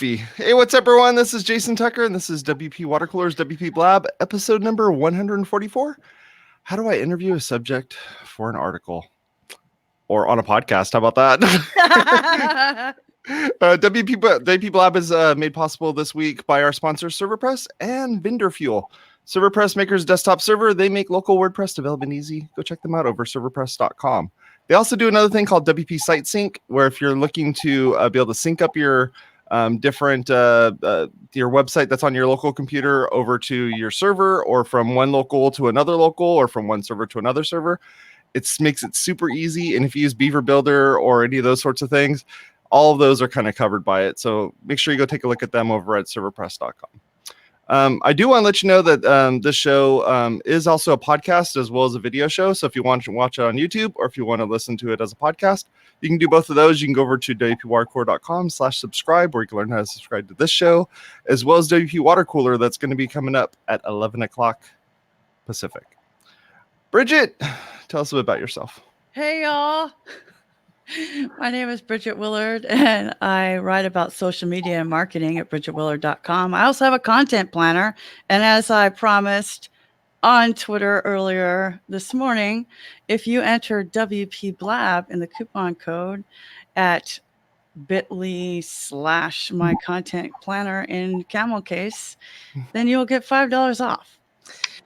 Hey, what's up, everyone? This is Jason Tucker, and this is WPwatercooler's WPblab, episode number 144. How do I interview a subject for an article? Or on a podcast, how about that? WPblab is made possible this week by our sponsors, ServerPress and Vendor Fuel. ServerPress makers desktop server. They make local WordPress development easy. Go check them out over serverpress.com. They also do another thing called WP Site Sync, where if you're looking to be able to sync up your different your website that's on your local computer over to your server, or from one local to another local, or from one server to another server, it makes it super easy. And if you use Beaver Builder or any of those sorts of things, all of those are kind of covered by it. So make sure you go take a look at them over at serverpress.com. I do want to let you know that this show is also a podcast as well as a video show. So if you want to watch it on YouTube, or if you want to listen to it as a podcast, you can do both of those. You can go over to WPwatercooler.com/subscribe, where you can learn how to subscribe to this show, as well as WP Water Cooler. That's going to be coming up at 11 o'clock Pacific. Bridget, tell us a bit about yourself. Hey, y'all. My name is Bridgette Willard, and I write about social media and marketing at BridgetteWillard.com. I also have a content planner, and as I promised on Twitter earlier this morning, if you enter WPblab in the coupon code at bit.ly/my content planner in camel case, then you'll get $5 off.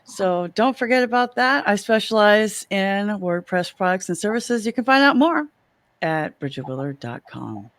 So don't forget about that. I specialize in WordPress products and services. You can find out more at BridgetteWillard.com.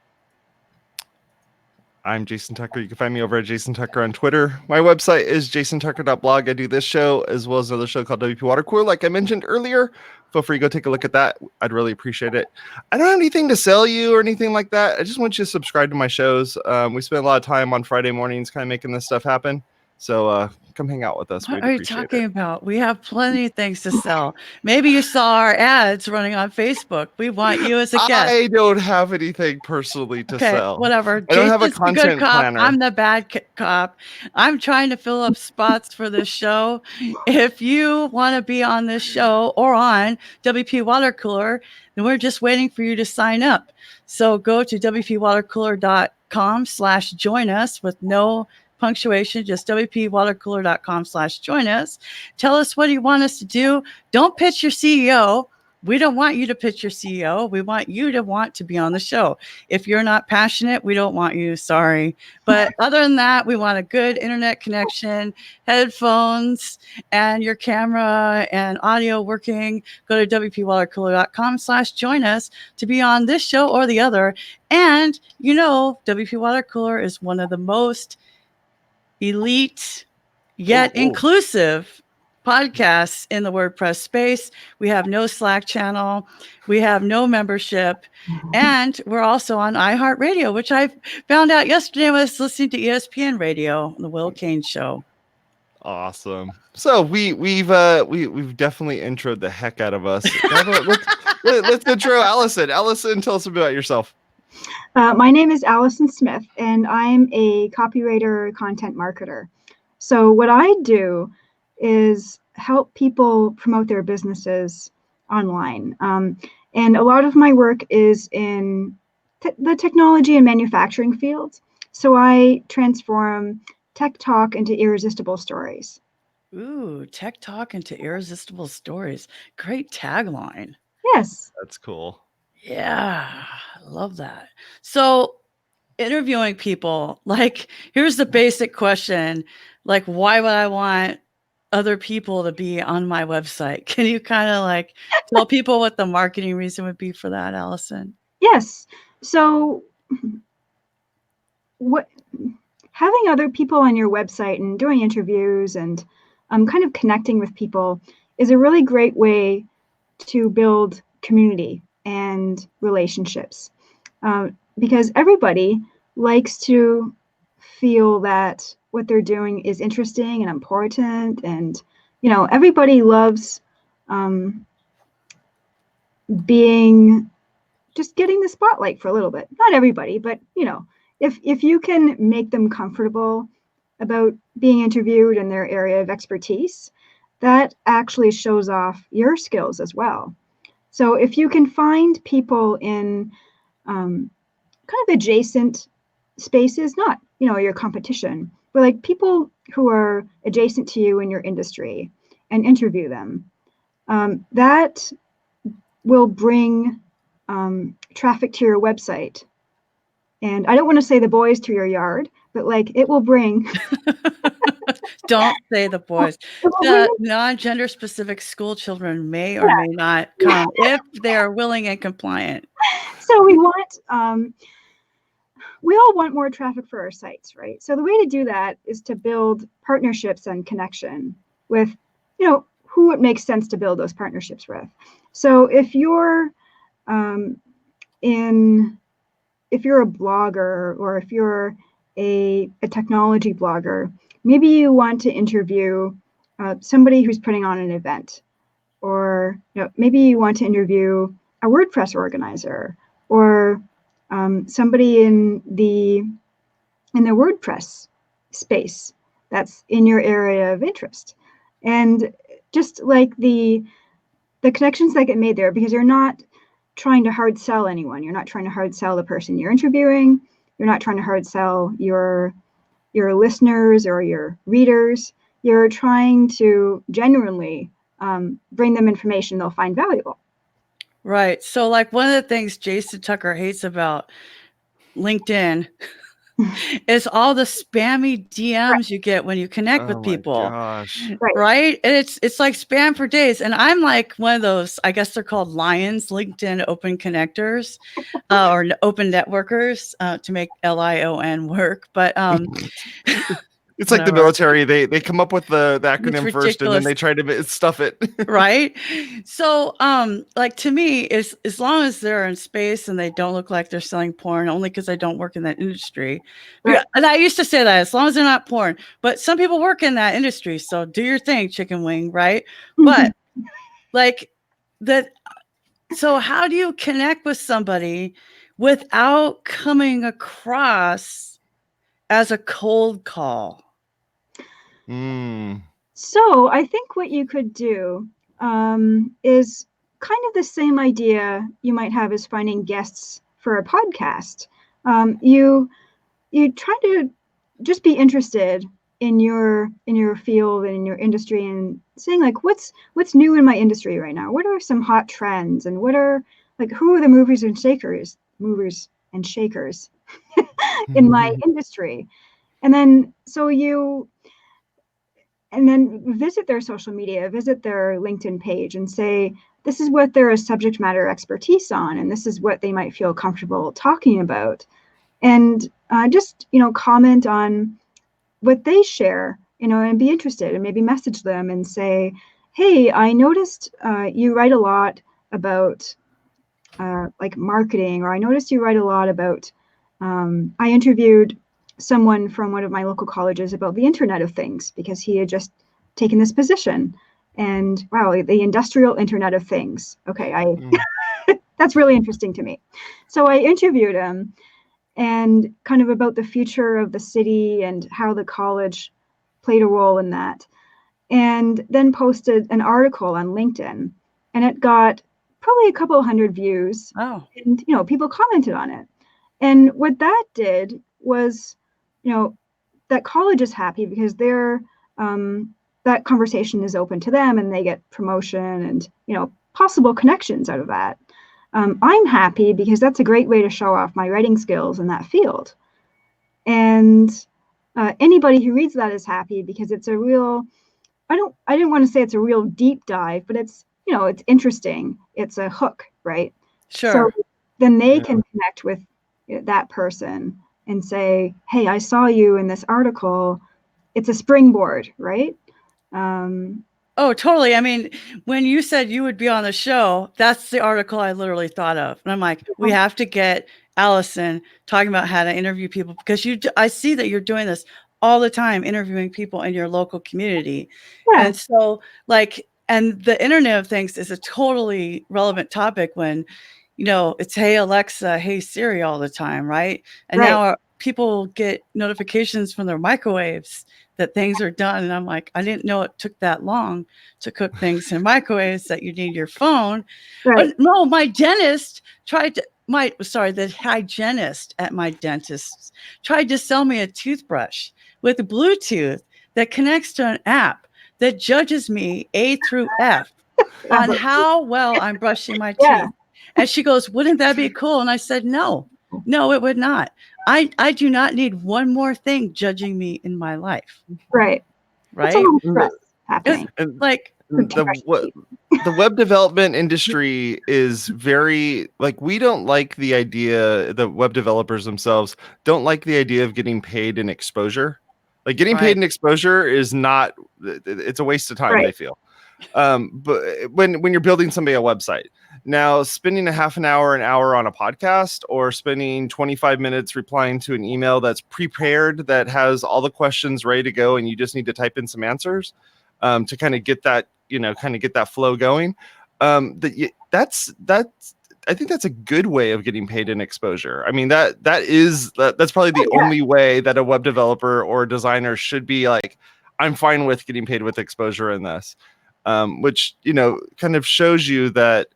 I'm Jason Tucker. You can find me over at Jason Tucker on Twitter. My website is jasontucker.blog. I do this show as well as another show called WP Watercooler, like I mentioned earlier. Feel free to go take a look at that. I'd really appreciate it. I don't have anything to sell you or anything like that. I just want you to subscribe to my shows. We spend a lot of time on Friday mornings kind of making this stuff happen. So come hang out with us. What are you talking about? We have plenty of things to sell. Maybe you saw our ads running on Facebook. We want you as a guest. I don't have anything personally to sell. Whatever. I don't have a content planner. I'm the bad cop. I'm trying to fill up spots for this show. If you want to be on this show or on WP Watercooler, then we're just waiting for you to sign up. So go to WPwatercooler.com/join us with no punctuation, just WPwatercooler.com/join us. Tell us what you want us to do. Don't pitch your CEO. We don't want you to pitch your CEO. We want you to want to be on the show. If you're not passionate, we don't want you. Sorry. But other than that, we want a good internet connection, headphones, and your camera and audio working. Go to WPwatercooler.com/join us to be on this show or the other. And you know, WP Watercooler is one of the most elite yet inclusive podcasts in the WordPress space. We have no Slack channel. We have no membership. And we're also on iHeartRadio, which I found out yesterday when I was listening to ESPN Radio, the Will Kane Show. Awesome. So we've definitely introed the heck out of us. Let's intro Allison. Allison, tell us about yourself. My name is Allison Smith, and I'm a copywriter, content marketer. So what I do is help people promote their businesses online. And a lot of my work is in the technology and manufacturing fields. So I transform tech talk into irresistible stories. Ooh, tech talk into irresistible stories. Great tagline. Yes. That's cool. Yeah, I love that. So interviewing people, like, here's the basic question, like, why would I want other people to be on my website? Can you kind of like tell people what the marketing reason would be for that, Allison? Yes. So having other people on your website and doing interviews and kind of connecting with people is a really great way to build community and relationships, because everybody likes to feel that what they're doing is interesting and important, and everybody loves getting the spotlight for a little bit. Not everybody, but if you can make them comfortable about being interviewed in their area of expertise, that actually shows off your skills as well. So if you can find people in kind of adjacent space is not, your competition, but like people who are adjacent to you in your industry, and interview them. That will bring traffic to your website. And I don't want to say the boys to your yard, but like it will bring. Don't say the boys. The non-gender specific school children may or may not come if they are willing and compliant. So we all want more traffic for our sites, right? So the way to do that is to build partnerships and connection with, who it makes sense to build those partnerships with. So if you're if you're a blogger, or if you're a technology blogger, maybe you want to interview somebody who's putting on an event, or maybe you want to interview a WordPress organizer, or somebody in the WordPress space that's in your area of interest. And just like the connections that get made there, because you're not trying to hard sell anyone. You're not trying to hard sell the person you're interviewing. You're not trying to hard sell your listeners or your readers. You're trying to genuinely bring them information they'll find valuable. Right. So like one of the things Jason Tucker hates about LinkedIn is all the spammy DMs you get when you connect with people. Gosh. Right. And it's like spam for days. And I'm like one of those, I guess they're called Lions, LinkedIn open connectors, or open networkers, to make LION work. But it's like the military. They come up with the acronym first, and then they try to stuff it. Right. So like to me, is as long as they're in space and they don't look like they're selling porn, only because I don't work in that industry. Right. And I used to say that, as long as they're not porn, but some people work in that industry, so do your thing, chicken wing, right? But like that, so how do you connect with somebody without coming across as a cold call? So I think what you could do is kind of the same idea you might have as finding guests for a podcast. You try to just be interested in your field and in your industry, and saying like, what's new in my industry right now? What are some hot trends, and what are who are the movers and shakers in my industry? And then and then visit their social media, visit their LinkedIn page, and say, this is what they're a subject matter expertise on, and this is what they might feel comfortable talking about. And just, comment on what they share, and be interested, and maybe message them and say, hey, I noticed you write a lot about marketing, or I noticed you write a lot about, I interviewed someone from one of my local colleges about the Internet of Things, because he had just taken this position, and wow, the industrial Internet of Things. Okay, that's really interesting to me. So I interviewed him, and kind of about the future of the city and how the college played a role in that, and then posted an article on LinkedIn, and it got probably a couple hundred views. Oh. And people commented on it, and what that did was, that college is happy because they're that conversation is open to them, and they get promotion and possible connections out of that. I'm happy because that's a great way to show off my writing skills in that field, and anybody who reads that is happy because it's a real. I didn't want to say it's a real deep dive, but it's it's interesting. It's a hook, right? Sure. So then they can connect with that person and say, hey, I saw you in this article. It's a springboard, right? Oh, totally. I mean, when you said you would be on the show, that's the article I literally thought of. And I'm like, we have to get Allison talking about how to interview people, because I see that you're doing this all the time, interviewing people in your local community. Yeah. And so and the Internet of Things is a totally relevant topic when, it's, hey, Alexa, hey, Siri all the time, right? And now people get notifications from their microwaves that things are done. And I'm like, I didn't know it took that long to cook things in microwaves, that you need your phone. Right. But no, my dentist tried to, the hygienist at my dentist's tried to sell me a toothbrush with a Bluetooth that connects to an app that judges me A through F on how well I'm brushing my teeth. And she goes, wouldn't that be cool? And I said, no, it would not. I do not need one more thing judging me in my life. Right. Right. It's a little stress happening. Like the web development industry is very, like, we don't like the idea, the web developers themselves don't like the idea of getting paid in exposure. Like, getting paid in exposure is not, it's a waste of time, they feel. But when you're building somebody a website, now spending a half an hour on a podcast, or spending 25 minutes replying to an email that's prepared, that has all the questions ready to go, and you just need to type in some answers to kind of get that, get that flow going. That's I think that's a good way of getting paid in exposure. I mean, that's probably the only way that a web developer or a designer should be like, I'm fine with getting paid with exposure in this, which, kind of shows you that,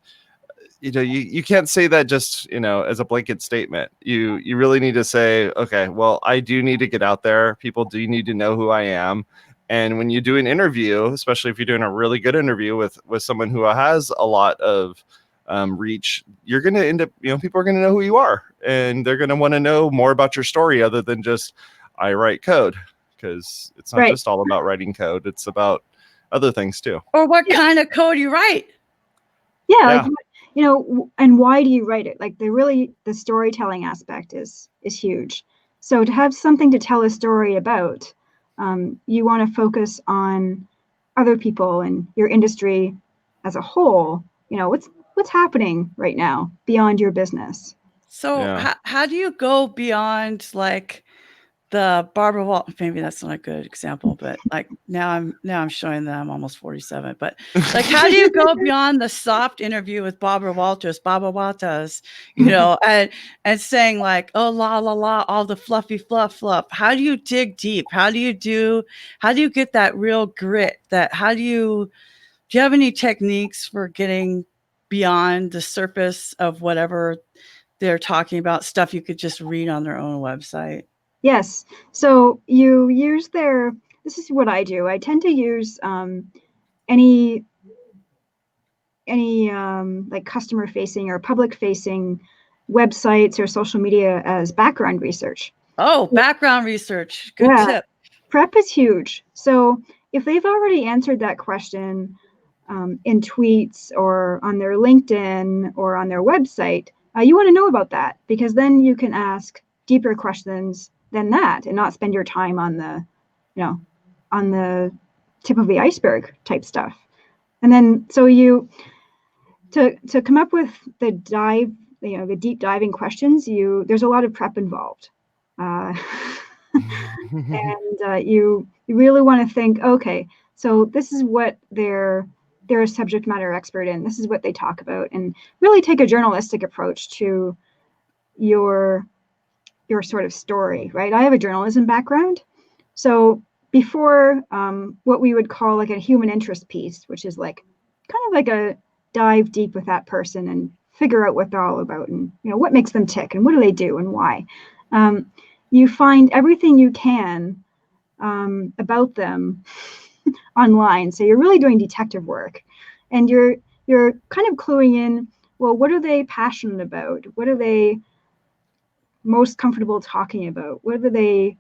you can't say that just, as a blanket statement. You really need to say, okay, well, I do need to get out there. People do need to know who I am. And when you do an interview, especially if you're doing a really good interview with someone who has a lot of reach, you're going to end up, people are going to know who you are, and they're going to want to know more about your story other than just, I write code, because it's not just all about writing code. It's about other things too. Or what kind of code you write. Like, and why do you write it? Like, the storytelling aspect is huge. So to have something to tell a story about, you want to focus on other people and your industry as a whole. What's happening right now beyond your business. So how do you go beyond, like, the Barbara Walters? Maybe that's not a good example, but like now I'm showing that I'm almost 47. But like, how do you go beyond the soft interview with Barbara Walters, and saying like, oh, la la la, all the fluffy fluff. How do you dig deep? How do you get that real grit? Do you have any techniques for getting beyond the surface of whatever they're talking about, stuff you could just read on their own website? Yes. So you use this is what I do. I tend to use any like customer facing or public facing websites or social media as background research. Oh, background research. Good tip. Prep is huge. So if they've already answered that question in tweets or on their LinkedIn or on their website, you want to know about that, because then you can ask deeper questions than that and not spend your time on the tip of the iceberg type stuff. And then so to come up with the deep diving questions, there's a lot of prep involved. And you really want to think, okay, so this is what they're a subject matter expert in. This is what they talk about, and really take a journalistic approach to your sort of story, right? I have a journalism background. So before what we would call like a human interest piece, which is like kind of like a dive deep with that person and figure out what they're all about, and what makes them tick and what do they do and why. You find everything you can about them online. So you're really doing detective work, and you're kind of cluing in, well, what are they passionate about? What are they most comfortable talking about? What are they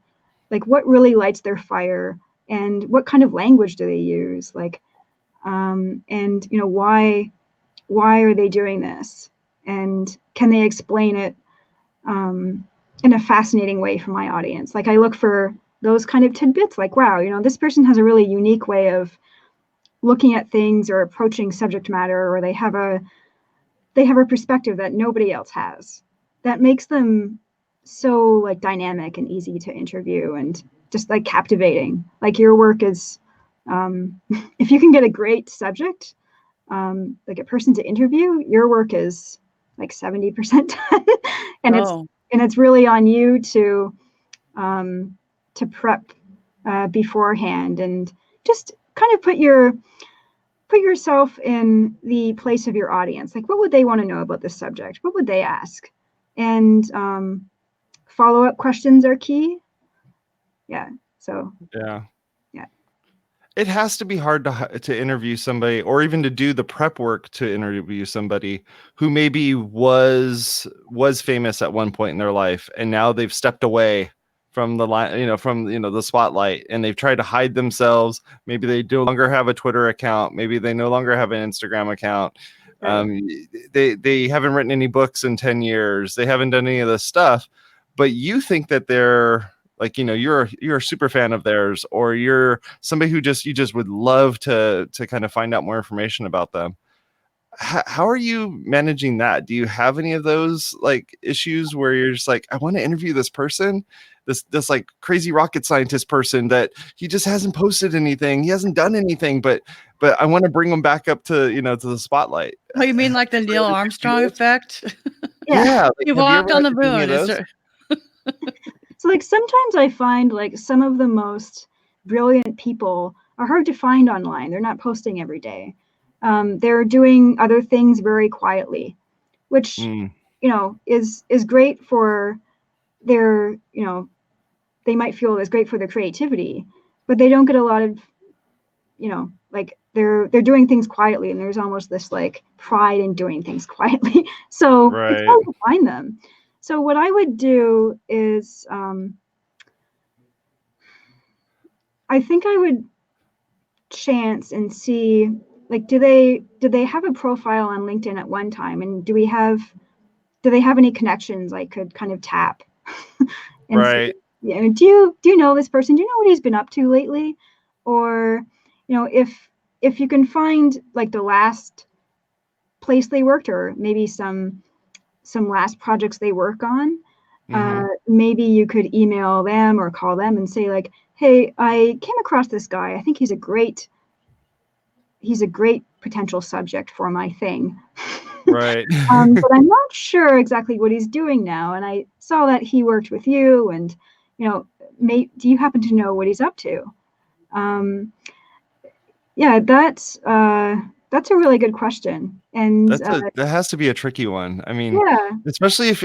like? What really lights their fire? And what kind of language do they use? Like, and why are they doing this? And can they explain it in a fascinating way for my audience? Like, I look for those kind of tidbits, like, wow, this person has a really unique way of looking at things or approaching subject matter, or they have a perspective that nobody else has, that makes them so like dynamic and easy to interview and just like captivating. Like, your work is if you can get a great subject, like a person to interview, your work is like 70% done. And it's really on you to prep beforehand and just kind of put yourself in the place of your audience. Like, what would they want to know about this subject? What would they ask? and follow-up questions are key. Yeah. So Yeah. Yeah. It has to be hard to interview somebody, or even to do the prep work to interview somebody who maybe was famous at one point in their life, and now they've stepped away from the line, from the spotlight, and they've tried to hide themselves. Maybe they no longer have a Twitter account. Maybe they no longer have an Instagram account. Right. They haven't written any books in 10 years. They haven't done any of this stuff, but you think that they're like, you're a super fan of theirs, or you're somebody who you just would love to kind of find out more information about them. How are you managing that? Do you have any of those like issues where you're just like, I want to interview this person, this like crazy rocket scientist person that he just hasn't posted anything, he hasn't done anything, but I want to bring him back up to to the spotlight? Oh, you mean like the Neil Armstrong effect? Yeah, like, He walked on the moon. So like sometimes I find like some of the most brilliant people are hard to find online. They're not posting every day. They're doing other things very quietly, which is great for their, they might feel is great for their creativity, but they don't get a lot of, like they're doing things quietly, and there's almost this like pride in doing things quietly. So it's hard to find them. So what I would do is, I think I would chance and see, like, do they have a profile on LinkedIn at one time, and do they have any connections I could kind of tap? And right. See, do you know this person? Do you know what he's been up to lately? Or, if you can find like the last place they worked, or maybe some last projects they work on, maybe you could email them or call them and say like, hey, I came across this guy. I think he's a great potential subject for my thing. Right. But I'm not sure exactly what he's doing now. And I saw that he worked with you, and, do you happen to know what he's up to? Yeah, that's a really good question. And that has to be a tricky one. I mean, yeah. Especially if,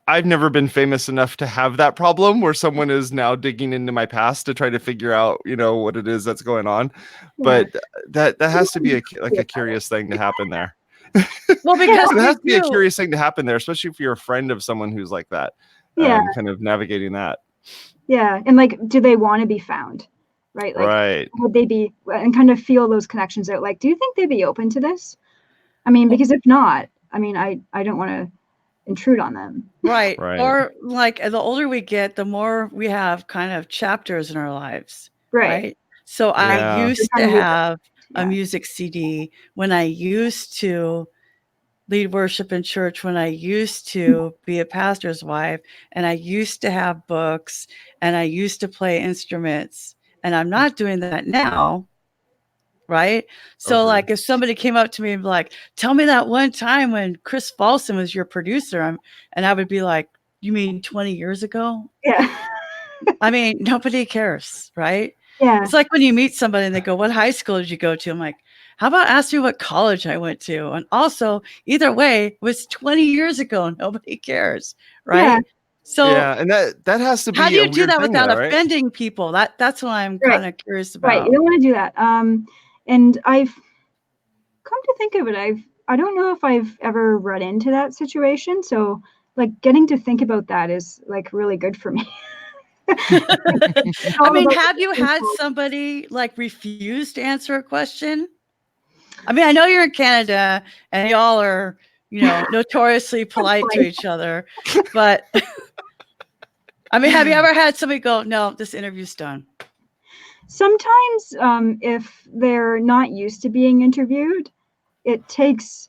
I've never been famous enough to have that problem where someone is now digging into my past to try to figure out, what it is that's going on. Yeah. But that has to be a curious thing to happen there. Well, because it has to be a curious thing to happen there, especially if you're a friend of someone who's like that. Yeah. Kind of navigating that. Yeah. And like, do they want to be found? Right. Like, right. Would they be, and kind of feel those connections out? Like, do you think they'd be open to this? Because if not, I don't want to intrude on them. Right. Or like the older we get, the more we have kind of chapters in our lives. Right. So I used to have a music CD when I used to lead worship in church, when I used to be a pastor's wife, and I used to have books, and I used to play instruments, and I'm not doing that now. Right. So like if somebody came up to me and be like, tell me that one time when Chris Folsom was your producer, and I would be like, you mean 20 years ago? Yeah. Nobody cares. Right. Yeah. It's like when you meet somebody and they go, what high school did you go to? I'm like, how about ask me what college I went to? And also, either way, it was 20 years ago. Nobody cares. Right. Yeah. So yeah, and that has to be. How do you do that without though, offending people? That's what I'm kind of curious about. Right. You don't want to do that. And I've come to think of it, I don't know if I've ever run into that situation. So like getting to think about that is like really good for me. Have you had somebody like refuse to answer a question? I know you're in Canada and y'all are, notoriously polite to each other, but have you ever had somebody go, no, this interview's done? Sometimes if they're not used to being interviewed, it takes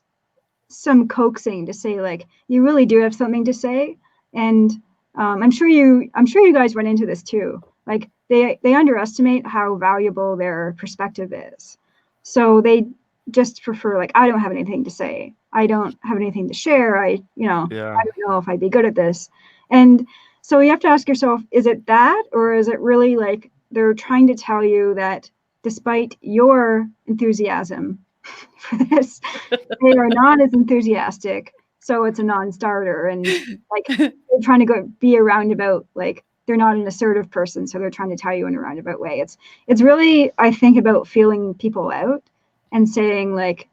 some coaxing to say like, you really do have something to say. And I'm sure you guys run into this too. Like they underestimate how valuable their perspective is. So they just prefer like, I don't have anything to say. I don't have anything to share. I don't know if I'd be good at this. And so you have to ask yourself, is it that, or is it really like they're trying to tell you that despite your enthusiasm for this, they are not as enthusiastic. so it's a non-starter. And like they're trying to be a roundabout, like they're not an assertive person, so they're trying to tell you in a roundabout way. It's really, I think, about feeling people out and saying like,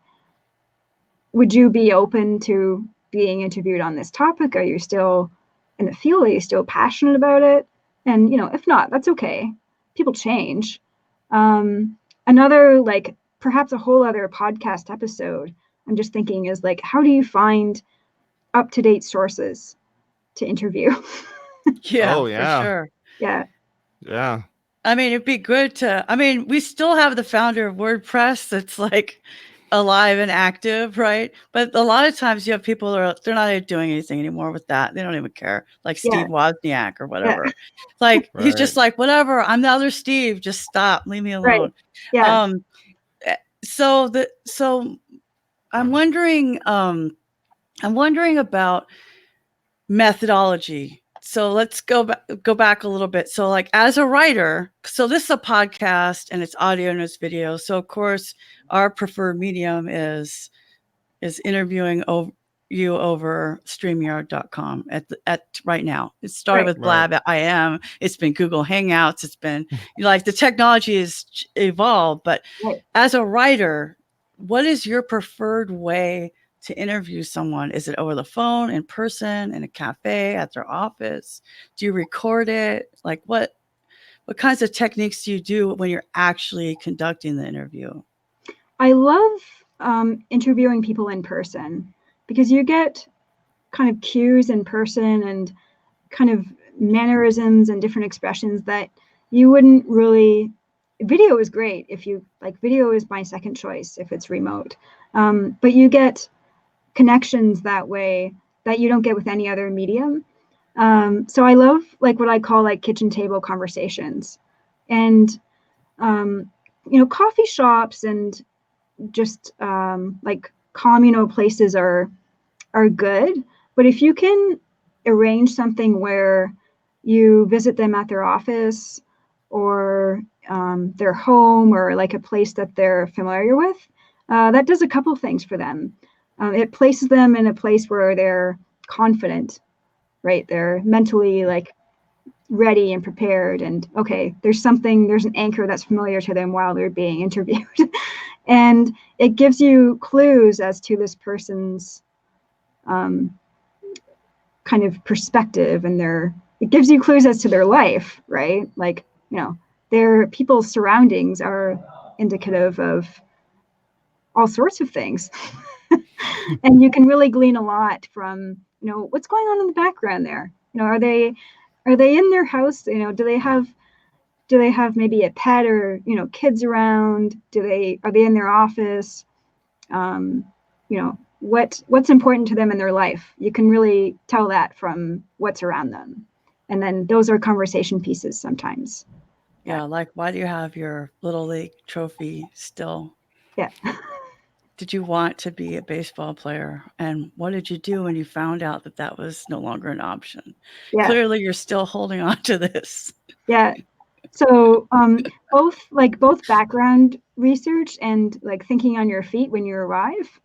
would you be open to being interviewed on this topic? Are you still in the field? Are you still passionate about it? And, if not, that's okay. People change. Another, like, perhaps a whole other podcast episode, I'm just thinking is like, how do you find up-to-date sources to interview? Yeah, Oh, yeah. for sure. Yeah. Yeah. I mean, it'd be good we still have the founder of WordPress that's like alive and active, right? But a lot of times you have people they're not doing anything anymore with that. They don't even care, like Steve Wozniak or whatever. Yeah. Like he's just like, whatever, I'm the other Steve, just stop, leave me alone. Right. Yeah. So I'm wondering about methodology. So let's go back a little bit. So like as a writer, so this is a podcast and it's audio and it's video. So of course our preferred medium is interviewing you over StreamYard.com at right now. It started with Blab at IM. It's been Google Hangouts. It's been like the technology has evolved, but as a writer, what is your preferred way to interview someone? Is it over the phone, in person, in a cafe, at their office? Do you record it? Like what kinds of techniques do you do when you're actually conducting the interview? I love interviewing people in person because you get kind of cues in person and kind of mannerisms and different expressions that you wouldn't really. Video is great if you like. Video is my second choice if it's remote, but you get connections that way that you don't get with any other medium. So I love like what I call like kitchen table conversations, and coffee shops and just like communal places are good. But if you can arrange something where you visit them at their office or their home or like a place that they're familiar with, that does a couple things for them. It places them in a place where they're confident, right? They're mentally like ready and prepared, and okay, there's an anchor that's familiar to them while they're being interviewed. And it gives you clues as to this person's kind of perspective, and it gives you clues as to their life, right? Like, their people's surroundings are indicative of all sorts of things. And you can really glean a lot from, what's going on in the background there. Are they in their house? Do they have maybe a pet or, kids around? Are they in their office? What's important to them in their life? You can really tell that from what's around them. And then those are conversation pieces sometimes. Yeah. Like, why do you have your Little League trophy still? Yeah. Did you want to be a baseball player? And what did you do when you found out that was no longer an option? Yeah. Clearly, you're still holding on to this. Yeah. So both background research and like thinking on your feet when you arrive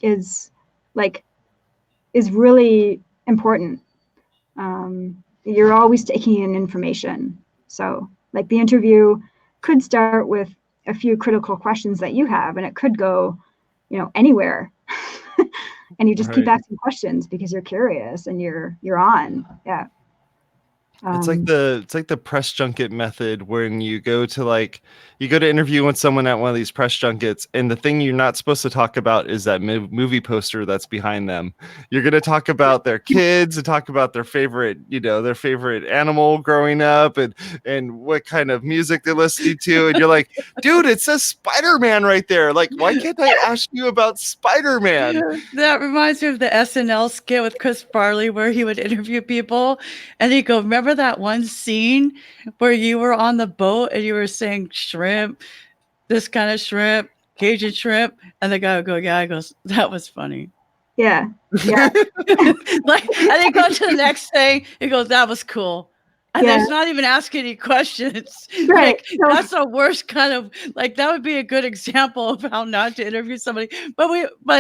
is really important. You're always taking in information. So like the interview could start with a few critical questions that you have, and it could go, anywhere. And you just keep asking questions because you're curious and you're on. Yeah. It's like the press junket method when you go to interview with someone at one of these press junkets, and the thing you're not supposed to talk about is that movie poster that's behind them. You're going to talk about their kids and talk about their favorite animal growing up and what kind of music they're listening to. And you're like, dude, it says Spider-Man right there. Like, why can't I ask you about Spider-Man? That reminds me of the SNL skit with Chris Farley where he would interview people and he'd go, remember that one scene where you were on the boat and you were saying shrimp, this kind of shrimp, Cajun shrimp, and the guy would go, yeah, he goes, that was funny. Yeah. And then go to the next thing, he goes, that was cool. And Yeah. there's not even asking any questions. Right. Like, that's the worst kind of, like, that would be a good example of how not to interview somebody. But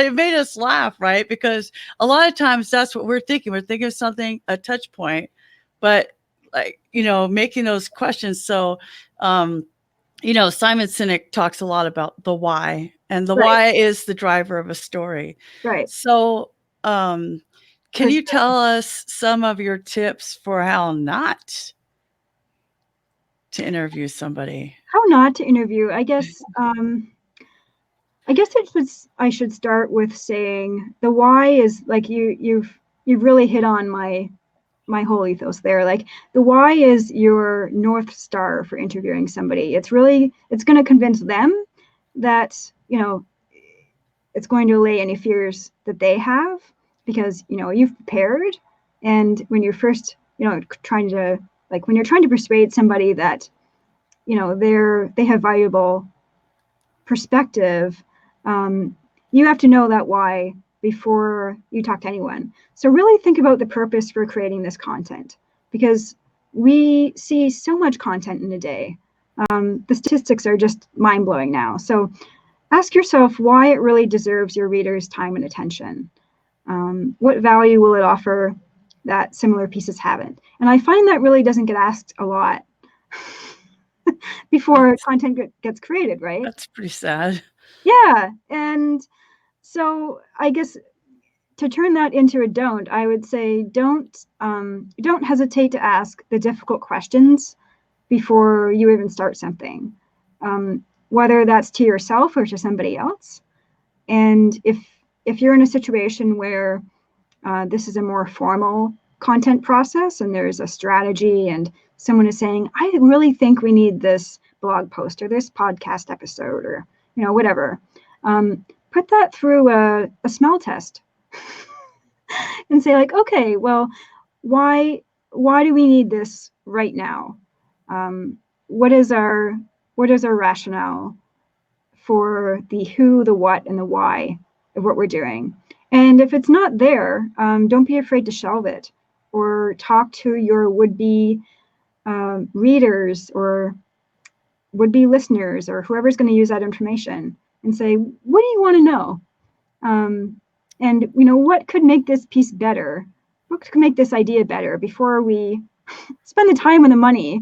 it made us laugh, right? Because a lot of times that's what we're thinking. We're thinking of something, a touch point, but like, making those questions. So, Simon Sinek talks a lot about the why, and the why is the driver of a story. Right. So, can you tell us some of your tips for how not to interview somebody? How not to interview? I guess I should start with saying the why is like you've really hit on my whole ethos there. Like the why is your North Star for interviewing somebody. It's going to convince them that, it's going to allay any fears that they have, because, you've prepared. And when you're first, trying to persuade somebody that, they have valuable perspective, you have to know that why before you talk to anyone. So really think about the purpose for creating this content, because we see so much content in a day. The statistics are just mind-blowing now. So ask yourself why it really deserves your readers' time and attention. What value will it offer that similar pieces haven't? And I find that really doesn't get asked a lot before content gets created, right? That's pretty sad. Yeah. And so I guess to turn that into a don't, I would say don't hesitate to ask the difficult questions before you even start something, whether that's to yourself or to somebody else. And if you're in a situation where this is a more formal content process and there's a strategy and someone is saying, I really think we need this blog post or this podcast episode or, whatever, put that through a smell test and say like, okay, well, why do we need this right now? What is our rationale for the who, the what, and the why of what we're doing? And if it's not there, don't be afraid to shelve it, or talk to your would-be readers or would-be listeners or whoever's going to use that information and say, what do you want to know? And what could make this piece better? What could make this idea better before we spend the time and the money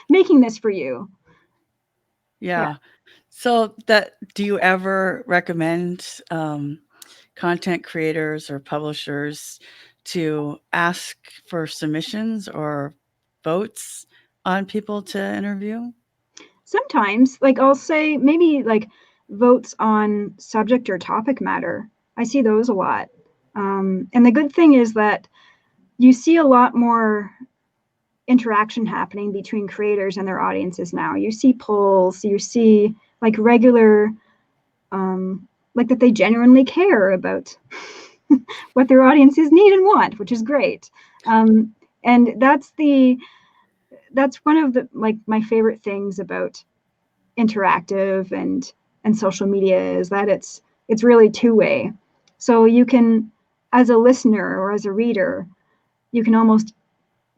making this for you? Yeah. So do you ever recommend content creators or publishers to ask for submissions or votes on people to interview? Sometimes, like I'll say maybe like votes on subject or topic matter. I see those a lot. And the good thing is that you see a lot more interaction happening between creators and their audiences now. You see polls, you see like regular, like that they genuinely care about what their audiences need and want, which is great. And that's one of the like my favorite things about interactive and social media is that it's really two-way. So you can, as a listener or as a reader, you can almost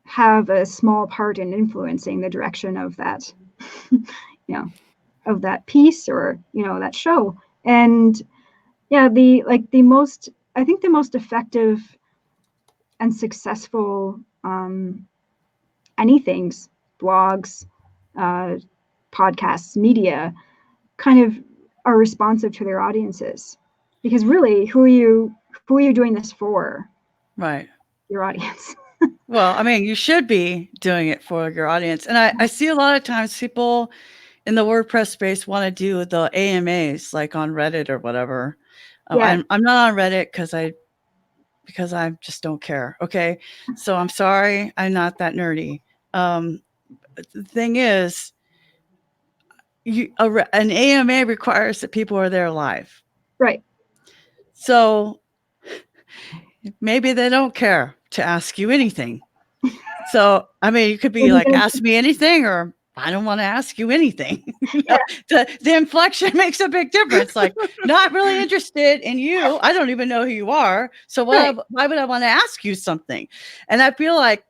have a small part in influencing the direction of that, of that piece or, that show. And yeah, the most effective and successful anything's blogs, podcasts, media kind of are responsive to their audiences, because really who are you doing this for? Right. Your audience. Well, I mean, you should be doing it for your audience. And I see a lot of times people in the WordPress space want to do the AMAs like on Reddit or whatever. Yeah. I'm not on Reddit because I just don't care. Okay. So I'm sorry. I'm not that nerdy. The thing is, an AMA requires that people are there live. Right. So maybe they don't care to ask you anything. So, I mean, you could be like, ask me anything, or I don't want to ask you anything. Yeah. The inflection makes a big difference. Like, not really interested in you. I don't even know who you are. So why would I want to ask you something? And I feel like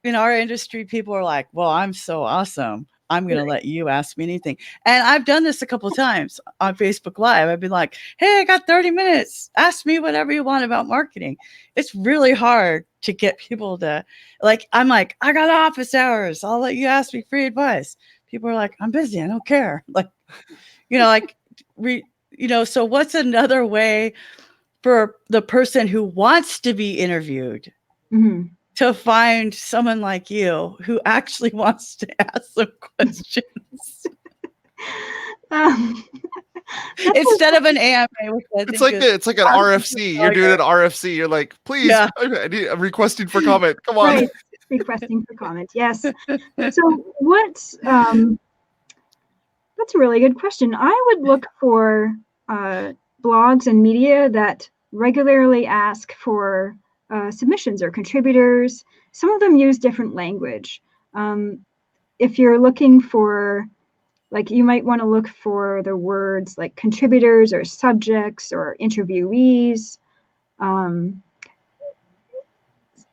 in our industry, people are like, well, I'm so awesome, I'm going to let you ask me anything. And I've done this a couple of times on Facebook Live. I've been like, hey, I got 30 minutes. Ask me whatever you want about marketing. It's really hard to get people to, like, I'm like, I got office hours, I'll let you ask me free advice. People are like, I'm busy, I don't care. Like, like, so what's another way for the person who wants to be interviewed to find someone like you who actually wants to ask some questions? Instead of an AMA, it's like an RFC. You're doing an RFC. You're like, please, I'm requesting for comment. Come on. Right. Requesting for comment. Yes. So what's that's a really good question. I would look for blogs and media that regularly ask for submissions or contributors. Some of them use different language. If you're looking for, like, you might want to look for the words like contributors or subjects or interviewees.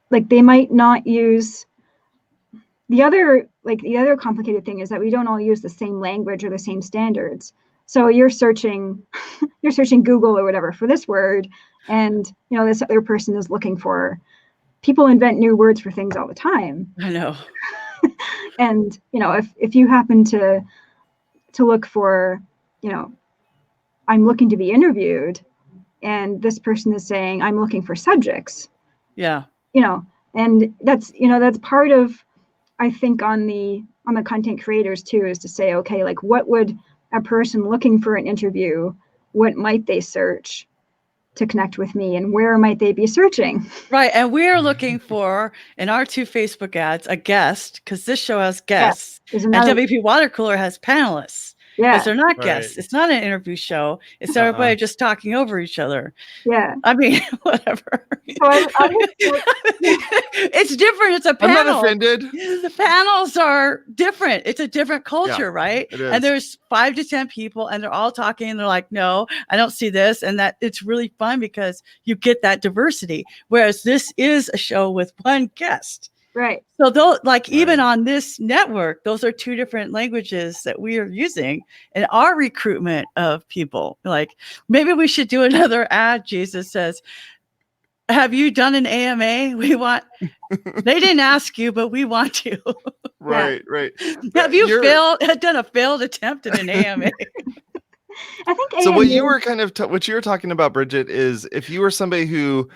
Like, they might not use the other complicated thing is that we don't all use the same language or the same standards. So you're searching Google or whatever for this word, and this other person is looking for. People invent new words for things all the time. I know. And if you happen to look for, I'm looking to be interviewed, and this person is saying I'm looking for subjects. Yeah. And that's part of, I think, on the content creators too, is to say, okay, like, what would a person looking for an interview, what might they search to connect with me, and where might they be searching? Right. And we're looking for, in our 2 Facebook ads, a guest, because this show has guests. Yes, and WP Watercooler has panelists. Yeah. Because they're not guests. It's not an interview show. It's everybody just talking over each other. Yeah. I mean, whatever. So it's different. It's a panel. I'm not offended. The panels are different. It's a different culture, right? It is. And there's 5 to 10 people, and they're all talking, and they're like, no, I don't see this. And that it's really fun because you get that diversity. Whereas this is a show with one guest. Right. So even on this network, those are 2 different languages that we are using in our recruitment of people. Like, maybe we should do another ad. Jesus says, have you done an AMA? They didn't ask you, but we want to. Right. Have you done a failed attempt at an AMA? I think so. What you were what you were talking about, Bridget, is if you were somebody who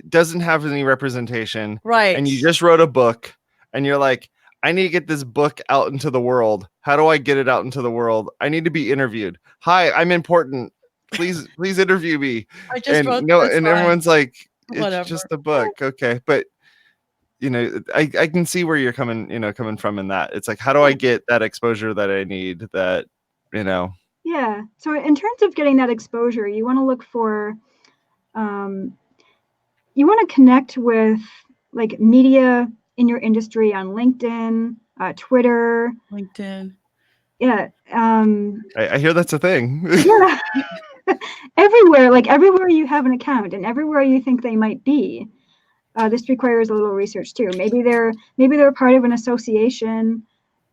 doesn't have any representation, right, and you just wrote a book, and you're like, I need to get this book out into the world. How do I get it out into the world? I need to be interviewed. Hi, I'm important. Please interview me. I just wrote and everyone's like, whatever. It's just a book. Okay. But I can see where you're coming from in that. It's like, how do I get that exposure that I need that, Yeah. So in terms of getting that exposure, you want to look for, you want to connect with, like, media in your industry on LinkedIn, Twitter. LinkedIn. Yeah. I hear that's a thing. Yeah. Everywhere you have an account, and everywhere you think they might be. This requires a little research too. Maybe they're part of an association.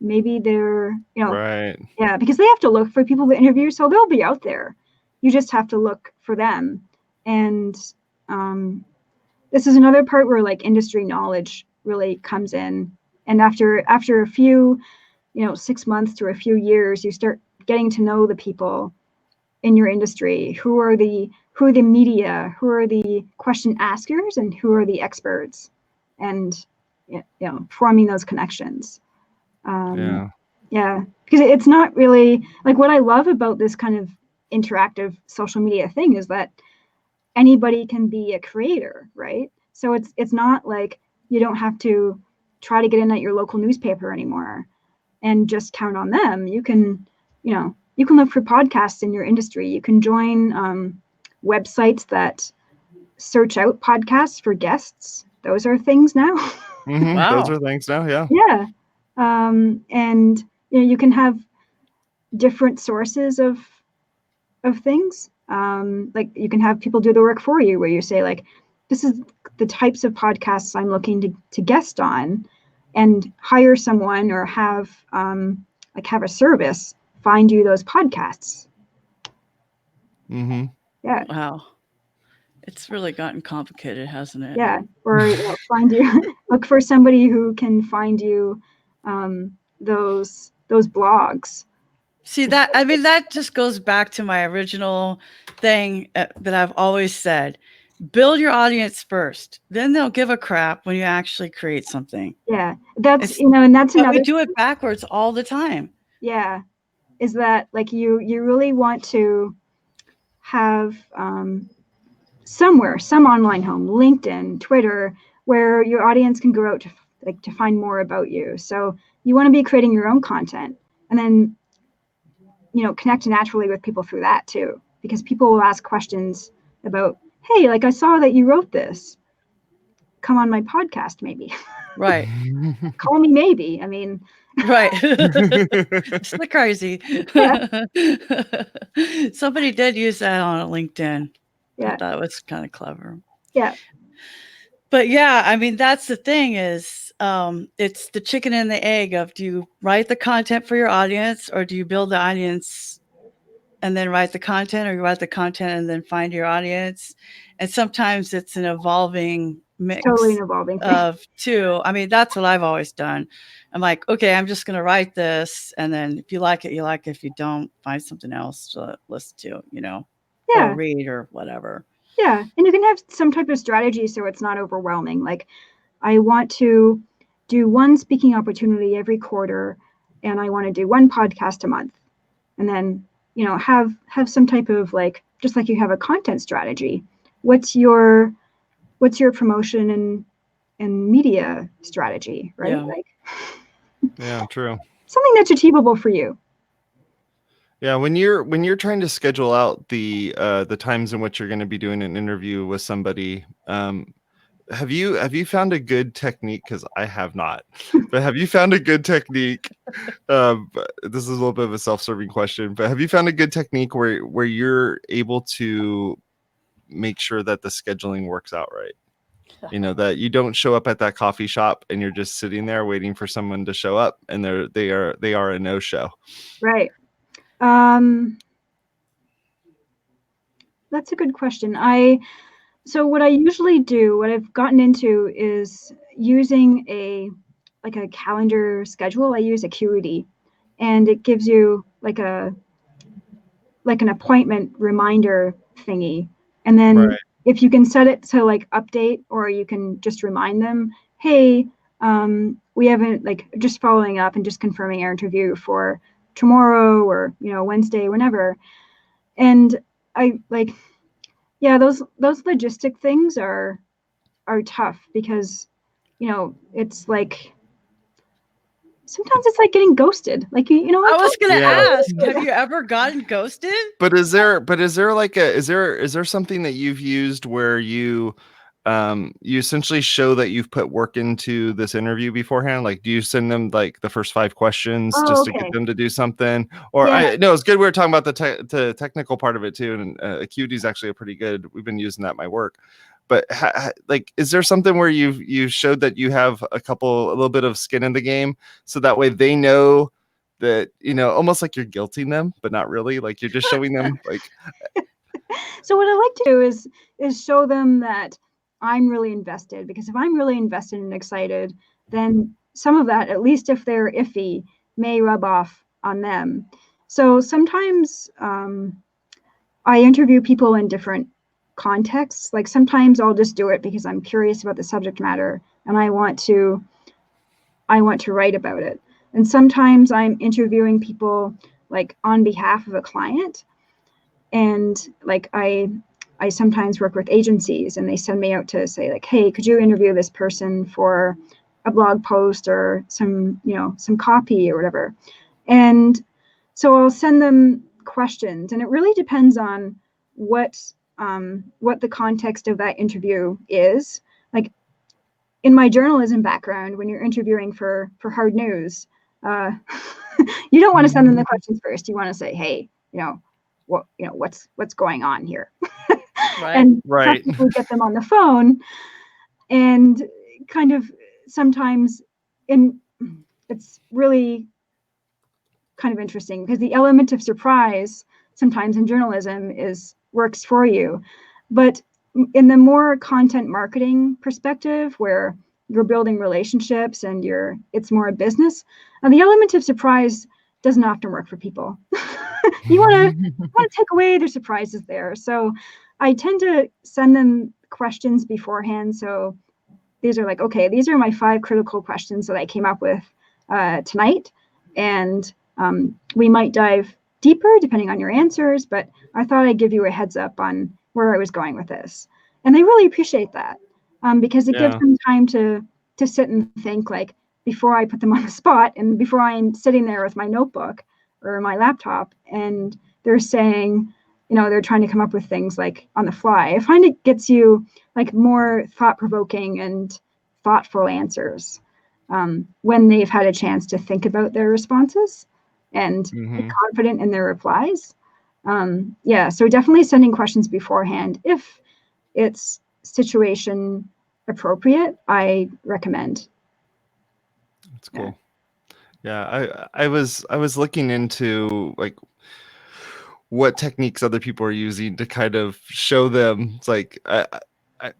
Maybe they're, right. Yeah, because they have to look for people to interview, so they'll be out there. You just have to look for them. And this is another part where, like, industry knowledge really comes in. And after a few, 6 months to a few years, you start getting to know the people in your industry. Who are the media? Who are the question askers? And who are the experts? And forming those connections. Yeah, because it's not really, like, what I love about this kind of interactive social media thing is that anybody can be a creator, right? So it's not like you don't have to try to get in at your local newspaper anymore and just count on them. You can look for podcasts in your industry. You can join websites that search out podcasts for guests. Those are things now. Mm-hmm. Wow. Those are things now. Yeah. Yeah. And you can have different sources of things. Like, you can have people do the work for you, where you say, like, this is the types of podcasts I'm looking to guest on. and hire someone or have a service find you those podcasts. Mm-hmm. Yeah. Wow. It's really gotten complicated, hasn't it? Yeah. Or find you, look for somebody who can find you those blogs. See that, I mean, that just goes back to my original thing that I've always said. Build your audience first, then they'll give a crap when you actually create something. Yeah. That's, and that's another. We do it backwards all the time. Yeah. Is that like you really want to have somewhere, some online home, LinkedIn, Twitter, where your audience can go out to find more about you. So you want to be creating your own content, and then connect naturally with people through that too, because people will ask questions about, hey, like I saw that you wrote this. Come on my podcast, maybe. Right. Call me maybe. I mean. Right. It's the crazy. Yeah. Somebody did use that on LinkedIn. Yeah. I thought it was kind of clever. Yeah. But yeah, I mean, that's the thing is, it's the chicken and the egg of, do you write the content for your audience, or do you build the audience and then write the content, or you write the content and then find your audience? And sometimes it's an evolving mix. Totally an evolving thing. Of two. I mean, that's what I've always done. I'm like, okay, I'm just going to write this. And then if you like it, you like it. If you don't, find something else to listen to, Yeah. or read or whatever. Yeah. And you can have some type of strategy so it's not overwhelming. Like, I want to do one speaking opportunity every quarter, and I want to do one podcast a month. And then, have some type of, like, just like you have a content strategy. What's your promotion and media strategy, right? Yeah. Like, Yeah, true. Something that's achievable for you. Yeah, when you're trying to schedule out the times in which you're going to be doing an interview with somebody, have you found a good technique? Because I have not, but have you found a good technique? This is a little bit of a self-serving question, but have you found a good technique where you're able to make sure that the scheduling works out right? That you don't show up at that coffee shop and you're just sitting there waiting for someone to show up, and they are a no-show. Right. That's a good question. So what I usually do, what I've gotten into, is using a calendar schedule. I use Acuity, and it gives you like an appointment reminder thingy. And then Right. if you can set it to update, or you can just remind them, hey, we haven't, just following up and just confirming our interview for tomorrow or Wednesday, whenever. And I those logistic things are tough, because it's like sometimes it's like getting ghosted. I was gonna Yeah. ask, have you ever gotten ghosted? But is there something that you've used where you essentially show that you've put work into this interview beforehand? Like, do you send them the first 5 questions just to get them to do something? Or Yeah. no, it's good. We were talking about the technical part of it too, and Acuity is actually we've been using that at my work. But is there something where you showed that you have a little bit of skin in the game, so that way they know that, almost like you're guilting them, but not really, like you're just showing them So what I like to do is show them that I'm really invested, because if I'm really invested and excited, then some of that, at least if they're iffy, may rub off on them. So sometimes I interview people in different contexts. Like, sometimes I'll just do it because I'm curious about the subject matter and I want to write about it. And sometimes I'm interviewing people on behalf of a client, and I sometimes work with agencies, and they send me out to say, hey, could you interview this person for a blog post or some copy or whatever. And so I'll send them questions, and it really depends on what the context of that interview is. In my journalism background, when you're interviewing for hard news, you don't want to send them the questions first. You want to say, hey, what's going on here? Right. And Right. practically get them on the phone, and kind of sometimes it's really kind of interesting because the element of surprise sometimes in journalism works for you. But in the more content marketing perspective, where you're building relationships and it's more a business, the element of surprise doesn't often work for people. You want to take away their surprises there. So I tend to send them questions beforehand. So these are like, okay, these are my 5 critical questions that I came up with tonight. And we might dive deeper depending on your answers, but I thought I'd give you a heads up on where I was going with this. And they really appreciate that because it gives them time to sit and think, like, before I put them on the spot and before I'm sitting there with my notebook or my laptop and they're saying, they're trying to come up with things like on the fly. I find it gets you like more thought-provoking and thoughtful answers when they've had a chance to think about their responses and be confident in their replies. So definitely sending questions beforehand. If it's situation appropriate, I recommend. That's cool. Yeah, I was looking into like what techniques other people are using to kind of show them. It's like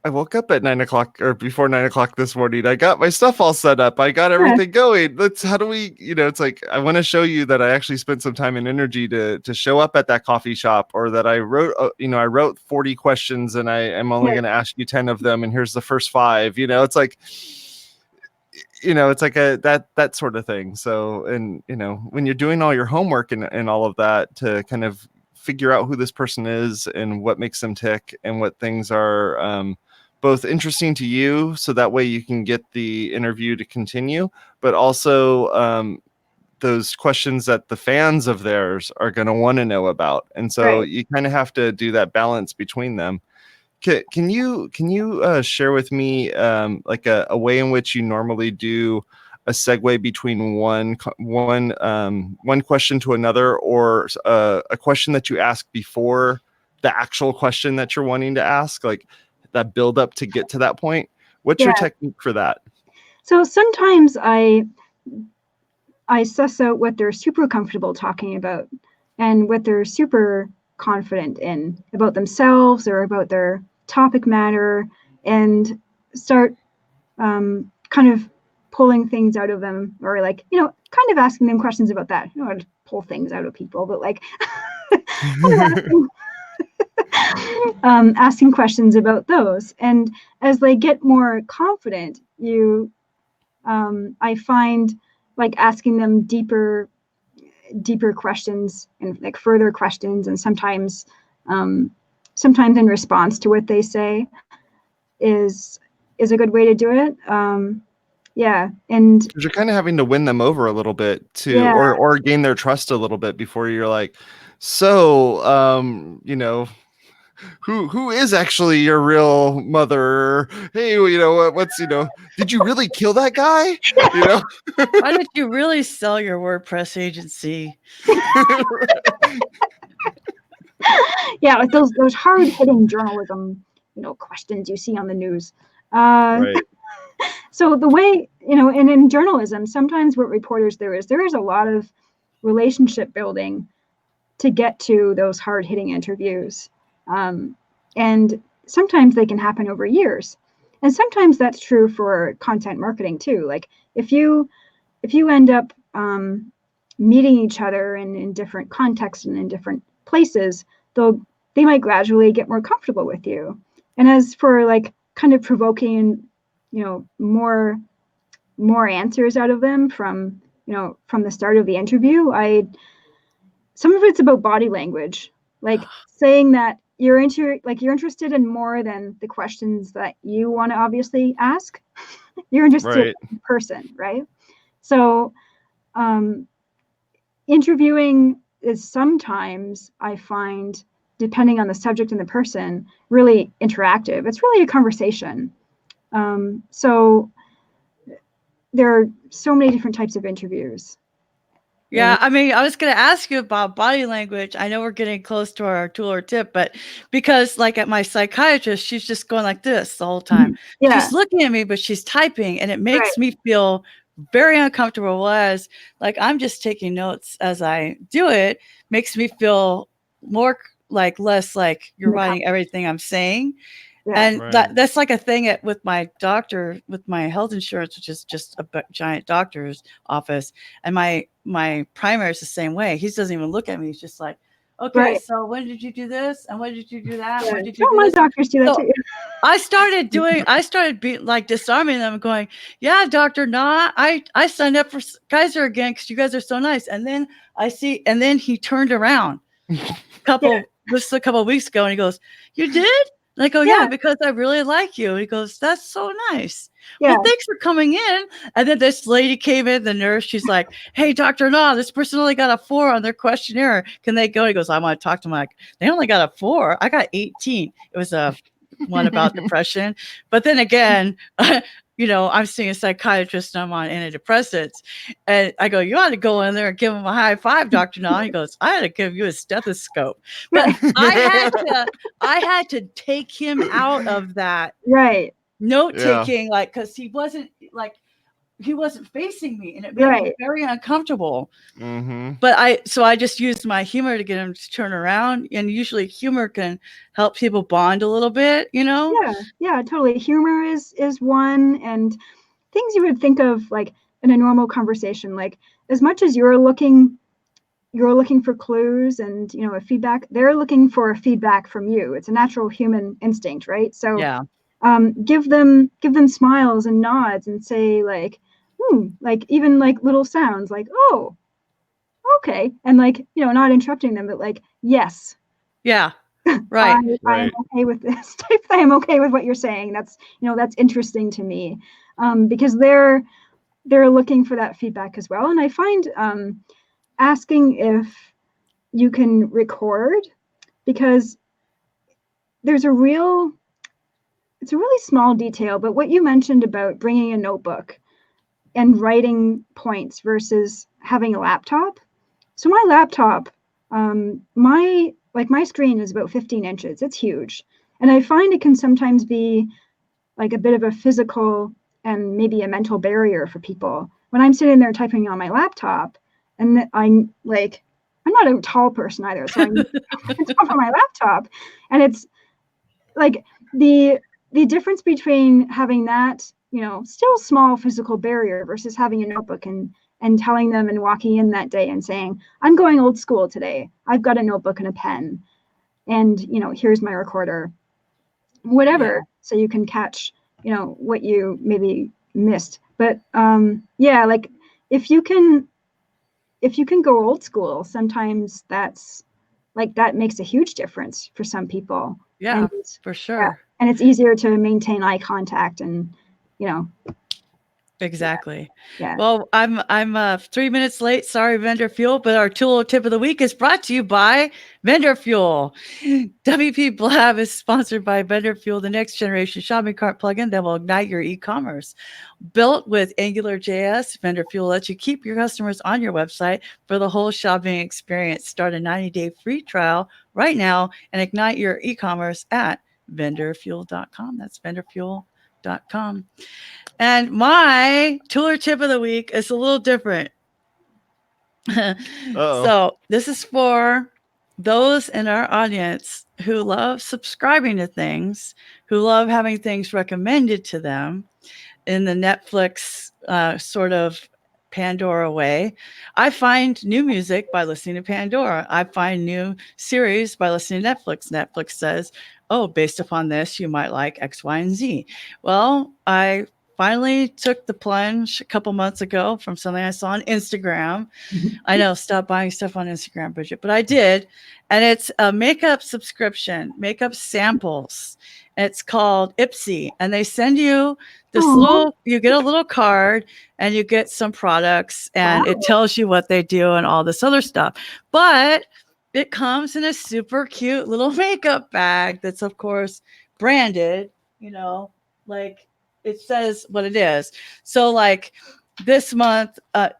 I woke up at 9 o'clock or before 9 o'clock this morning. I got my stuff all set up. I got everything going. How do we, it's like, I want to show you that I actually spent some time and energy to show up at that coffee shop, or that I wrote, I wrote 40 questions and I am only going to ask you 10 of them. And here's the first 5, it's like, it's like that sort of thing. So, and, when you're doing all your homework and all of that to kind of figure out who this person is and what makes them tick and what things are both interesting to you, so that way you can get the interview to continue, but also those questions that the fans of theirs are going to want to know about. And so you kind of have to do that balance between them. Can you share with me like a way in which you normally do a segue between one question to another, or a question that you ask before the actual question that you're wanting to ask, like that build up to get to that point? What's your technique for that? So sometimes I suss out what they're super comfortable talking about and what they're super confident in about themselves or about their topic matter, and start kind of pulling things out of them, or like, kind of asking them questions about that. I don't want to pull things out of people, but like asking questions about those. And as they get more confident, I find like asking them deeper questions and like further questions, and sometimes in response to what they say is a good way to do it. And you're kind of having to win them over a little bit too, or gain their trust a little bit before you're like, so who is actually your real mother? Hey, what's did you really kill that guy? Why did you really sell your WordPress agency? Yeah, like those hard hitting journalism questions you see on the news. Right. So the way, and in journalism, sometimes what reporters there is a lot of relationship building to get to those hard hitting interviews. And sometimes they can happen over years. And sometimes that's true for content marketing too. Like if you end up meeting each other in different contexts and in different places, they might gradually get more comfortable with you. And as for like kind of provoking, more answers out of them from the start of the interview, some of it's about body language, like saying that you're interested in more than the questions that you want to obviously ask. You're interested in the person, right? So interviewing is sometimes, I find, depending on the subject and the person, really interactive. It's really a conversation. So there are so many different types of interviews. Yeah, I mean, I was going to ask you about body language. I know we're getting close to our tool or tip, but because like at my psychiatrist, she's just going like this the whole time. Yeah. She's looking at me, but she's typing, and it makes me feel very uncomfortable was like, I'm just taking notes as I do it, makes me feel more like less like you're More writing everything I'm saying. Yeah. And Right. that's like a thing with my doctor, with my health insurance, which is just a giant doctor's office. And my primary is the same way. He doesn't even look at me. He's just like, okay, Right. so when did you do this? And when did you do that? Yeah. When did you Oh, do my this? doctors do that So too. I started being like disarming them, going, yeah, Dr. Nah, I signed up for Kaiser again because you guys are so nice. And then and then he turned around this a couple of weeks ago, and he goes, you did? And I go, yeah, because I really like you. And he goes, that's so nice. Yeah. Well, thanks for coming in. And then this lady came in, the nurse, she's like, hey, Dr. Nah, this person only got a 4 on their questionnaire. Can they go? He goes, I want to talk to them. Like, they only got a 4. I got 18. It was a one about depression. But then again, I'm seeing a psychiatrist and I'm on antidepressants. And I go, you ought to go in there and give him a high five, Dr. Nah. He goes, I had to give you a stethoscope. But I had to take him out of that Right. note taking, like, because he wasn't facing me, and it made me very uncomfortable. Mm-hmm. But I just used my humor to get him to turn around, and usually humor can help people bond a little bit, Yeah, totally. Humor is one, and things you would think of like in a normal conversation, like as much as you're looking for clues and a feedback, they're looking for feedback from you. It's a natural human instinct, right? So give them smiles and nods and say like, like even like little sounds like, oh, okay, and like not interrupting them, but like, yes, right, I am okay with this. I am okay with what you're saying. That's that's interesting to me, because they're looking for that feedback as well. And I find asking if you can record, because it's a really small detail, but what you mentioned about bringing a notebook and writing points versus having a laptop. So my laptop, my screen is about 15 inches. It's huge. And I find it can sometimes be like a bit of a physical and maybe a mental barrier for people. When I'm sitting there typing on my laptop, and I'm not a tall person either, so I'm on top of my laptop, and it's like the difference between having that, still small physical barrier versus having a notebook and telling them and walking in that day and saying, I'm going old school today. I've got a notebook and a pen, and here's my recorder, whatever, so you can catch what you maybe missed. But like if you can go old school, sometimes that's like, that makes a huge difference for some people. And, for sure. And it's easier to maintain eye contact and exactly. Yeah. Well, I'm 3 minutes late. Sorry, Vendor Fuel, but our tool tip of the week is brought to you by Vendor Fuel. WPblab is sponsored by Vendor Fuel, the next generation shopping cart plugin that will ignite your e-commerce. Built with AngularJS, Vendor Fuel lets you keep your customers on your website for the whole shopping experience. Start a 90-day free trial right now and ignite your e-commerce at vendorfuel.com. That's vendorfuel.com. And my tool tip of the week is a little different. So this is for those in our audience who love subscribing to things, who love having things recommended to them in the Netflix sort of Pandora way. I find new music by listening to Pandora. I find new series by listening to Netflix. Netflix says, oh, based upon this, you might like X, Y, and Z. Well, I finally took the plunge a couple months ago from something I saw on Instagram. I know, stop buying stuff on Instagram, Bridget, but I did. And it's a makeup subscription, makeup samples. It's called Ipsy. And they send you this you get a little card and you get some products, and it tells you what they do and all this other stuff. But it comes in a super cute little makeup bag that's, of course, branded, like it says what it is. So like this month, how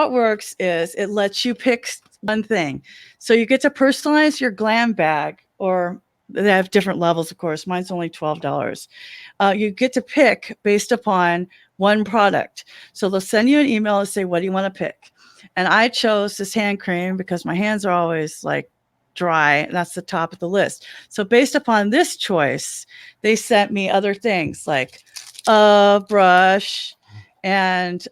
it works is it lets you pick one thing. So you get to personalize your glam bag or they have different levels, of course. Mine's only $12. You get to pick based upon one product. So they'll send you an email and say, what do you want to pick? And I chose this hand cream because my hands are always like dry. And that's the top of the list. So based upon this choice, they sent me other things like a brush and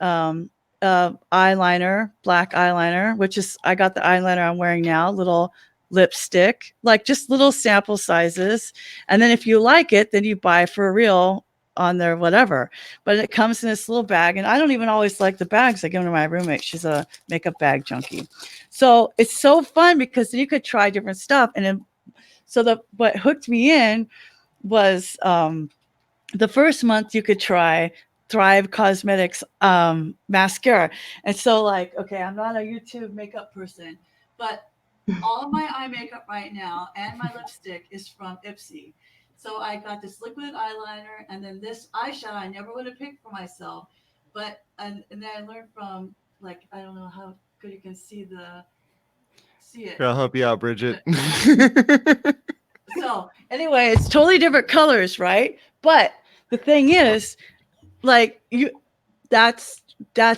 eyeliner, black eyeliner, which is, I got the eyeliner I'm wearing now, little lipstick, like just little sample sizes. And then if you like it, then you buy for real on their whatever. But it comes in this little bag. And I don't even always like the bags. I give them to my roommate. She's a makeup bag junkie. So it's so fun because you could try different stuff. And then, so what hooked me in was the first month you could try Thrive Cosmetics mascara. And so like, okay, I'm not a YouTube makeup person, but all of my eye makeup right now and my lipstick is from Ipsy. So I got this liquid eyeliner and then this eyeshadow I never would have picked for myself. But and then I learned from, like, I don't know how good you can see it. Here, I'll help you out, Bridget. So anyway, it's totally different colors, right? But the thing is, like, that's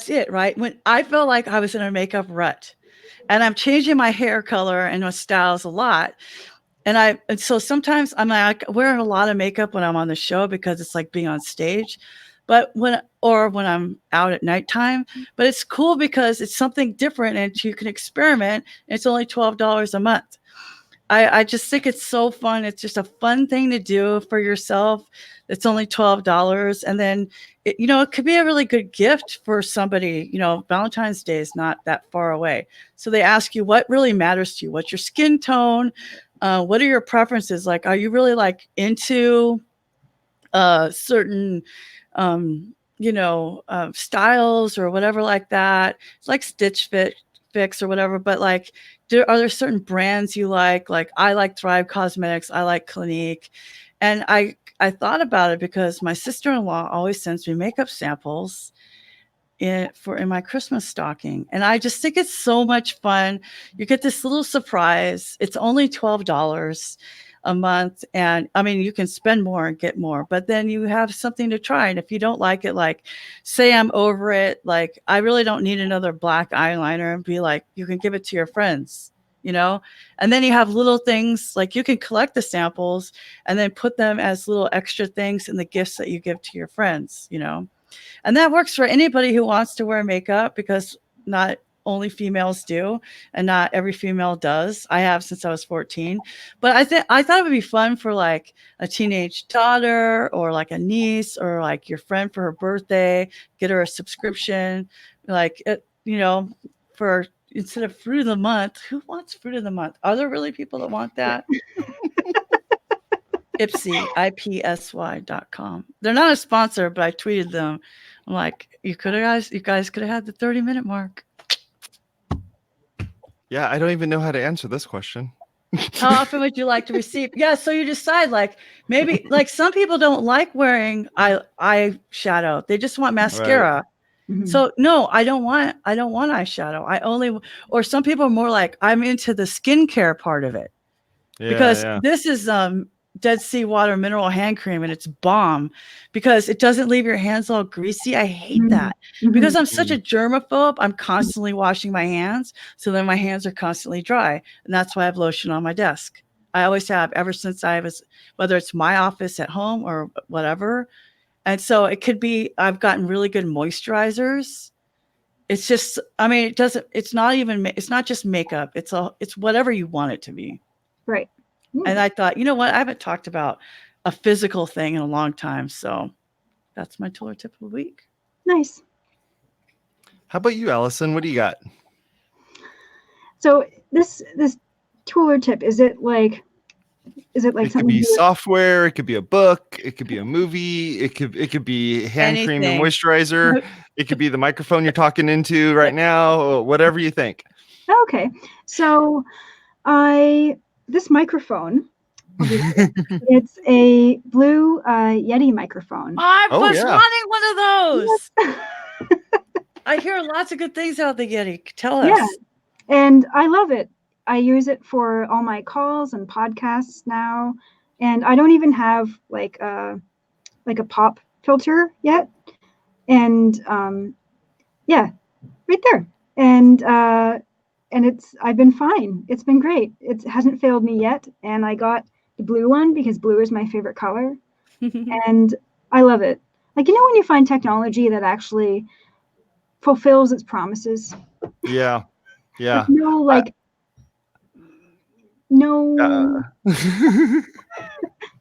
it, right? When I felt like I was in a makeup rut and I'm changing my hair color and my styles a lot. And so sometimes I'm like wearing a lot of makeup when I'm on the show because it's like being on stage, but when I'm out at nighttime, but it's cool because it's something different and you can experiment. It's only $12 a month. I just think it's so fun. It's just a fun thing to do for yourself. It's only $12. And then, it could be a really good gift for somebody. Valentine's Day is not that far away. So they ask you what really matters to you. What's your skin tone? What are your preferences? Like, are you really like into certain, styles or whatever like that? It's like Stitch Fix or whatever, but like, are there certain brands you like? Like I like Thrive Cosmetics, I like Clinique. And I thought about it because my sister-in-law always sends me makeup samples in my Christmas stocking. And I just think it's so much fun. You get this little surprise. It's only $12 a month. And I mean, you can spend more and get more, but then you have something to try. And if you don't like it, like say I'm over it, like I really don't need another black eyeliner, and be like, you can give it to your friends, and then you have little things like you can collect the samples and then put them as little extra things in the gifts that you give to your friends, and that works for anybody who wants to wear makeup because not only females do, and not every female does. I have since I was 14, but I thought it would be fun for like a teenage daughter or like a niece or like your friend for her birthday, get her a subscription, like for instead of fruit of the month. Who wants fruit of the month? Are there really people that want that? Ipsy, IPSY.com. They're not a sponsor, but I tweeted them. I'm like, you guys could have had the 30-minute mark. Yeah, I don't even know how to answer this question. How often would you like to receive? Yeah, so you decide, like, maybe like some people don't like wearing eyeshadow. They just want mascara. Right. Mm-hmm. So no, I don't want eyeshadow. Or some people are more like, I'm into the skincare part of it. Yeah, because this is Dead Sea Water Mineral Hand Cream, and it's bomb because it doesn't leave your hands all greasy. I hate that because I'm such a germaphobe. I'm constantly washing my hands, so then my hands are constantly dry, and that's why I have lotion on my desk. I always have ever since whether it's my office at home or whatever. And so it could be, I've gotten really good moisturizers. It's just, I mean, it's not just makeup. It's whatever you want it to be. Right. And I thought, you know what? I haven't talked about a physical thing in a long time. So that's my tool tip of the week. Nice. How about you, Allison? What do you got? So this tool tip, is it like it could be software, it could be a book, it could be a movie, it could be hand cream and moisturizer, it could be the microphone you're talking into right now, whatever you think. Okay. So this microphone, it's a blue Yeti microphone. I was wanting one of those. I hear lots of good things about the Yeti. Tell us. Yeah, and I love it. I use it for all my calls and podcasts now, and I don't even have like a pop filter yet. And yeah, right there. And I've been fine. It's been great. It hasn't failed me yet. And I got the blue one because blue is my favorite color, and I love it. Like, you know, when you find technology that actually fulfills its promises. Yeah. Yeah. No,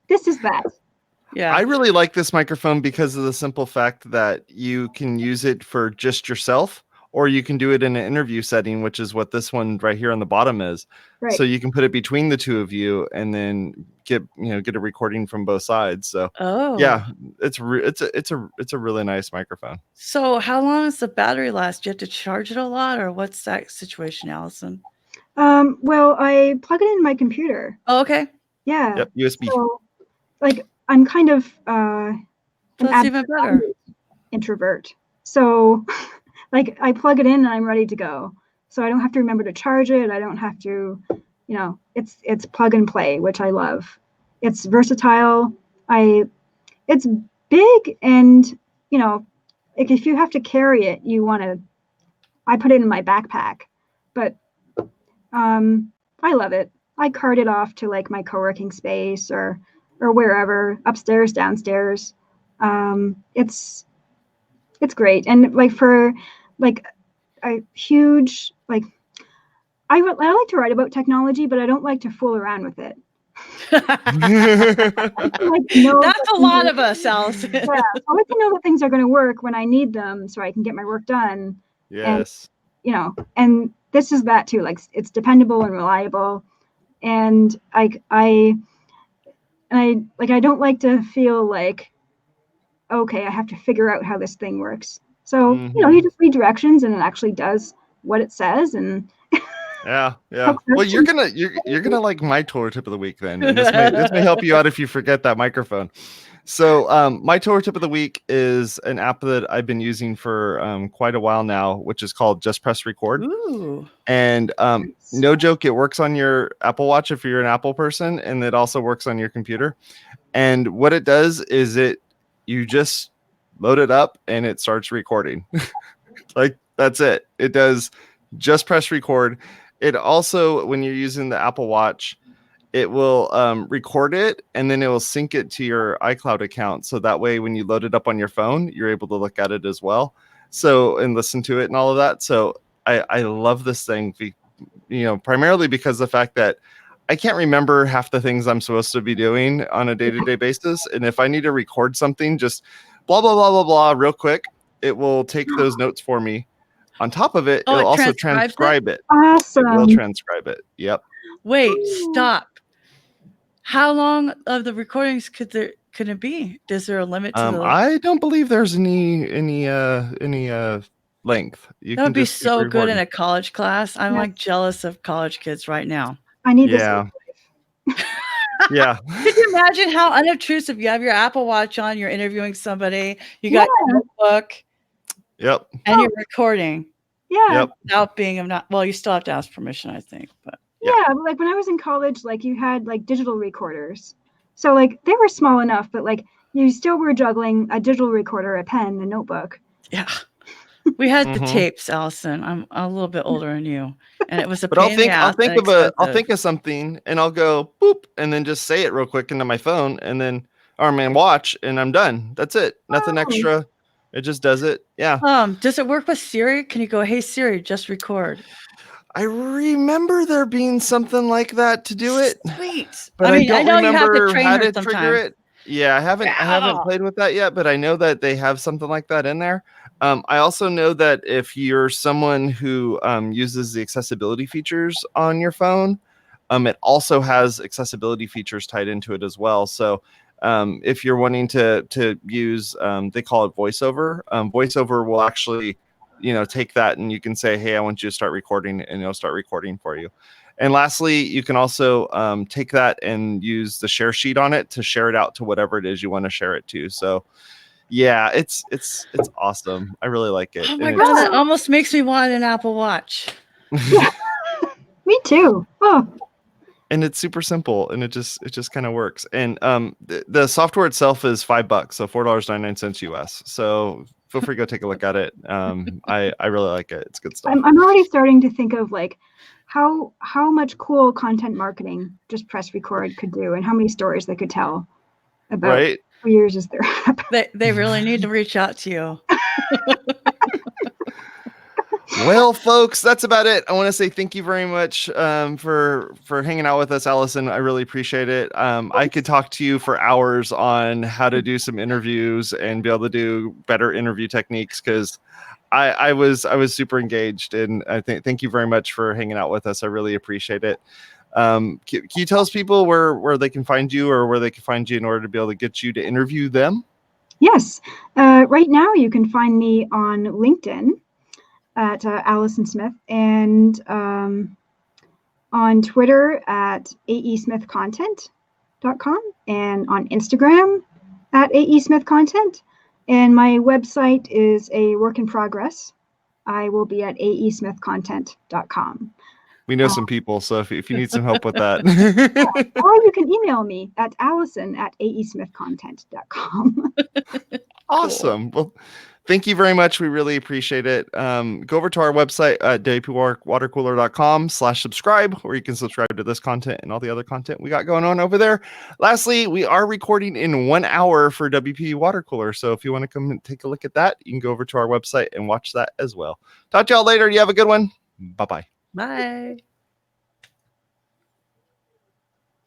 this is that. Yeah. I really like this microphone because of the simple fact that you can use it for just yourself, or you can do it in an interview setting, which is what this one right here on the bottom is. Right. So you can put it between the two of you and then get a recording from both sides. So yeah, it's a really nice microphone. So how long does the battery last? Do you have to charge it a lot, or what's that situation, Allison? Well, I plug it in my computer. Oh, okay. Yeah. Yep, USB. So, like, I'm kind of That's even better. Introvert. So, like, I plug it in and I'm ready to go. So I don't have to remember to charge it. I don't have to, it's plug and play, which I love. It's versatile. It's big, and like, if you have to carry it, I put it in my backpack, but I love it. I cart it off to like my co-working space or wherever, upstairs, downstairs. It's great. And like for like a huge, like, I like to write about technology, but I don't like to fool around with it. That's a lot of us, Allison. Yeah, I like to know that things are going to work when I need them, so I can get my work done. Yes. And this is that too. Like, it's dependable and reliable, and I don't like to feel like, okay, I have to figure out how this thing works. So you just read directions, and it actually does what it says, and yeah. Well, you're gonna like my tour tip of the week then, and this may help you out if you forget that microphone. So my tour tip of the week is an app that I've been using for quite a while now, which is called Just Press Record. Ooh. And no joke, it works on your Apple Watch if you're an Apple person, and it also works on your computer. And what it does is you just load it up and it starts recording. Like, that's it. It does just press record. It also, when you're using the Apple Watch, it will record it, and then it will sync it to your iCloud account. So that way, when you load it up on your phone, you're able to look at it as well. So, and listen to it and all of that. So I love this thing, primarily because of the fact that I can't remember half the things I'm supposed to be doing on a day-to-day basis. And if I need to record something, just blah, blah, blah, blah, blah, real quick, it will take those notes for me. On top of it, it'll also transcribe it. Awesome. It will transcribe it. Yep. Wait, stop. How long of the recordings could it be? Is there a limit to I don't believe there's any length. That would be so good in a college class. I'm like jealous of college kids right now. I need this. Yeah. Could you imagine how unobtrusive? You have your Apple Watch on, you're interviewing somebody, you got your notebook. Yep. And you're recording. Yeah. Yep. Without being you still have to ask permission, I think. But yeah, like when I was in college, like you had like digital recorders. So like they were small enough, but like you still were juggling a digital recorder, a pen, a notebook. Yeah. We had the tapes, Allison. I'm a little bit older than you. And it was a But I'll think of something and I'll go boop and then just say it real quick into my phone and then watch and I'm done. That's it. Nothing extra. It just does it. Yeah. Does it work with Siri? Can you go, hey Siri, just record? I remember there being something like that to do it. Sweet. But I don't know you have remember to train how her to trigger it. Yeah, I haven't played with that yet, but I know that they have something like that in there. I also know that if you're someone who uses the accessibility features on your phone, it also has accessibility features tied into it as well. So if you're wanting to use, they call it VoiceOver. VoiceOver will actually, take that and you can say, hey, I want you to start recording, and it'll start recording for you. And lastly, you can also take that and use the share sheet on it to share it out to whatever it is you want to share it to. So yeah, it's awesome. I really like it. Oh my God, that almost makes me want an Apple Watch. Me too. Oh, And it's super simple, and it just kind of works. And the software itself is $5, so $4.99 US. So feel free to go take a look at it. I really like it. It's good stuff. I'm already starting to think of like how much cool content marketing just press record could do, and how many stories they could tell about Right? 3 years as their app. They really need to reach out to you. Well, folks, that's about it. I want to say thank you very much for hanging out with us, Allison. I really appreciate it. I could talk to you for hours on how to do some interviews and be able to do better interview techniques, because I was super engaged, and I thank you very much for hanging out with us. I really appreciate it. Can you tell us people where they can find you, or where they can find you in order to be able to get you to interview them? Yes. Right now you can find me on LinkedIn at Allison Smith, and on Twitter at aesmithcontent.com, and on Instagram at aesmithcontent. And my website is a work in progress. I will be at aesmithcontent.com. We know some people, so if you need some help with that. Or you can email me at allison@aesmithcontent.com. Awesome. Well, thank you very much. We really appreciate it. Go over to our website at WPwatercooler.com/subscribe, where you can subscribe to this content and all the other content we got going on over there. Lastly, we are recording in 1 hour for WP Water Cooler. So if you want to come and take a look at that, you can go over to our website and watch that as well. Talk to y'all later. You have a good one. Bye-bye. Bye.